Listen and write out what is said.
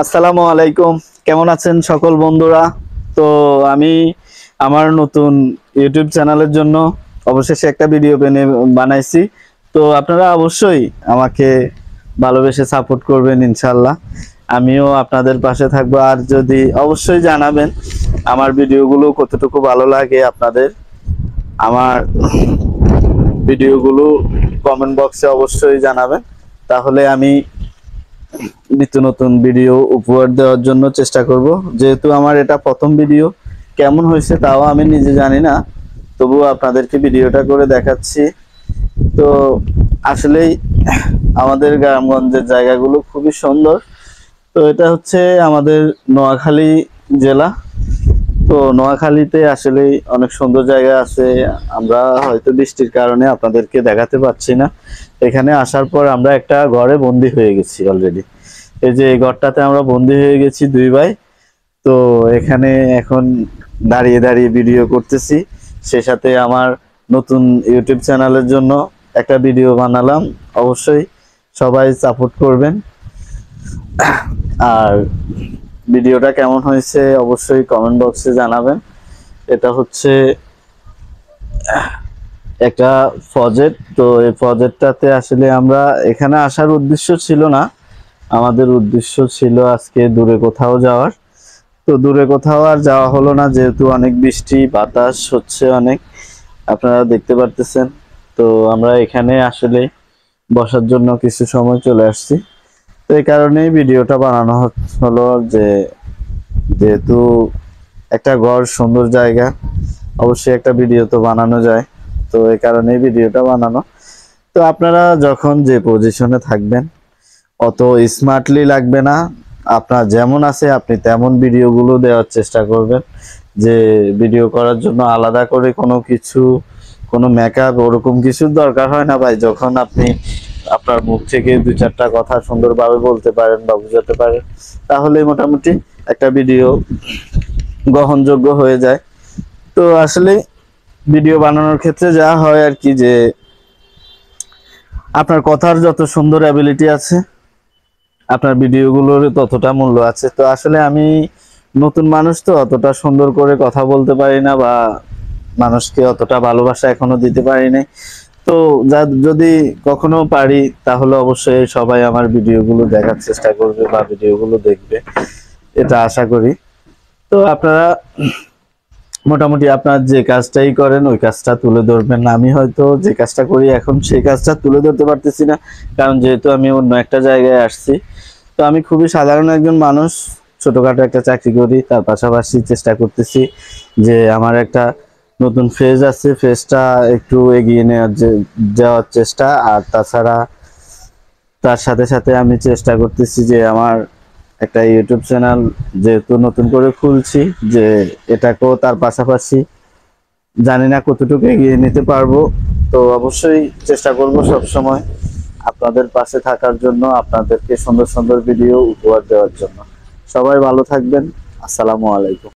আসসালামু আলাইকুম। কেমন আছেন সকল বন্ধুরা? তো আমি আমার নতুন ইউটিউব চ্যানেলের জন্য অবশেষে একটা ভিডিও বানাইছি। তো আপনারা অবশ্যই আমাকে ভালোবেসে সাপোর্ট করবেন ইনশাল্লাহ। আমিও আপনাদের পাশে থাকবো। আর যদি অবশ্যই জানাবেন আমার ভিডিওগুলো কতটুকু ভালো লাগে আপনাদের। আমার ভিডিওগুলো কমেন্ট বক্সে অবশ্যই জানাবেন, তাহলে আমি নিত্য নতুন ভিডিও উপহার দেওয়ার জন্য চেষ্টা করব। যেহেতু আমার এটা প্রথম ভিডিও, কেমন হয়েছে তাও আমি নিজে জানি না, তবুও আপনাদেরকে ভিডিওটা করে দেখাচ্ছি। তো আসলেই আমাদের গ্রামগঞ্জের জায়গাগুলো খুবই সুন্দর। তো এটা হচ্ছে আমাদের নোয়াখালী জেলা। তো নোয়াখালীতে আসলে অনেক সুন্দর জায়গা আছে, আমরা হয়তো বৃষ্টির কারণে আপনাদেরকে দেখাতে পাচ্ছি না। এখানে আসার পর আমরা একটা ঘরে বন্দি হয়ে গেছি অলরেডি। এই যে এই ঘরটাতে আমরা বন্দি হয়ে গেছি দুই ভাই। তো এখানে এখন দাঁড়িয়ে দাঁড়িয়ে ভিডিও করতেছি, সে সাথে আমার নতুন ইউটিউব চ্যানেলের জন্য একটা ভিডিও বানালাম। অবশ্যই সবাই সাপোর্ট করবেন। আর ভিডিওটা কেমন হয়েছে অবশ্যই কমেন্ট বক্সে জানাবেন। এটা হচ্ছে একটা প্রজেক্ট। তো এই প্রজেক্টটাতে আসলে আমরা এখানে আসার উদ্দেশ্য ছিল না, আমাদের উদ্দেশ্য ছিল আজকে দূরে কোথাও যাওয়ার। তো দূরে কোথাও আর যাওয়া হলো না, যেহেতু অনেক বৃষ্টি বাতাস হচ্ছে অনেক, আপনারা দেখতে পারতেছেন। তো আমরা এখানে আসলে বসার জন্য কিছু সময় চলে আসছি। তো এই কারণেই ভিডিওটা বানানো হলো, যে যেহেতু একটা ঘর সুন্দর জায়গা, অবশ্যই একটা ভিডিও তো বানানো যায়। তো এই কারণেই ভিডিওটা বানানো। তো আপনারা যখন যে পজিশনে থাকবেন অত স্মার্টলি লাগবে না, আপনার যেমন আছে আপনি তেমন ভিডিওগুলো দেওয়ার চেষ্টা করবেন। যে ভিডিও করার জন্য আলাদা করে কোনো মেকআপ ওরকম কিছুর দরকার হয় না ভাই। যখন আপনি আপনার মুখ থেকে দুই চারটা কথা সুন্দরভাবে বলতে পারেন বা বুঝাতে পারেন, তাহলে মোটামুটি একটা ভিডিও গ্রহণযোগ্য হয়ে যায়। তো আসলে ভিডিও বানানোর ক্ষেত্রে যা হয় আর কি, যে আপনার কথার যত সুন্দর অ্যাবিলিটি আছে আপনার ভিডিওগুলোর ততটা মূল্য আছে। তো আসলে আমি নতুন মানুষ, তো অতটা সুন্দর করে কথা বলতে পারি না বা মানুষকে অতটা ভালোবাসা এখনো দিতে পারি নাই। তো যদি কখনো পারি তাহলে অবশ্যই সবাই আমার ভিডিওগুলো দেখার চেষ্টা করবে বা ভিডিওগুলো দেখবে, এটা আশা করি। তো আপনারা মোটামুটি আপনার যে কাজটাই করেন ওই কাজটা তুলে ধরবেন। আমি হয়তো যে কাজটা করি এখন সেই কাজটা তুলে ধরতে পারতেছি না, কারণ যেহেতু আমি অন্য একটা জায়গায় আসছি। তো আমি খুবই সাধারণ একজন মানুষ, ছোটখাটো একটা চাকরি করি, তার পাশাপাশি চেষ্টা করতেছি যে আমার একটা নতুন ফেজ আছে, ফেজটা একটু এগিয়ে যাওয়ার চেষ্টা। আর তাছাড়া তার সাথে সাথে আমি চেষ্টা করতেছি যে আমার একটা ইউটিউব চ্যানেল যেহেতু নতুন করে খুলছি, যে এটাকেও তার পাশাপাশি জানি না কতটুকু এগিয়ে নিতে পারবো। তো অবশ্যই চেষ্টা করব সব সময় আপনাদের পাশে থাকার জন্য, আপনাদেরকে সুন্দর সুন্দর ভিডিও উপহার দেওয়ার জন্য। সবাই ভালো থাকবেন। আসসালামু আলাইকুম।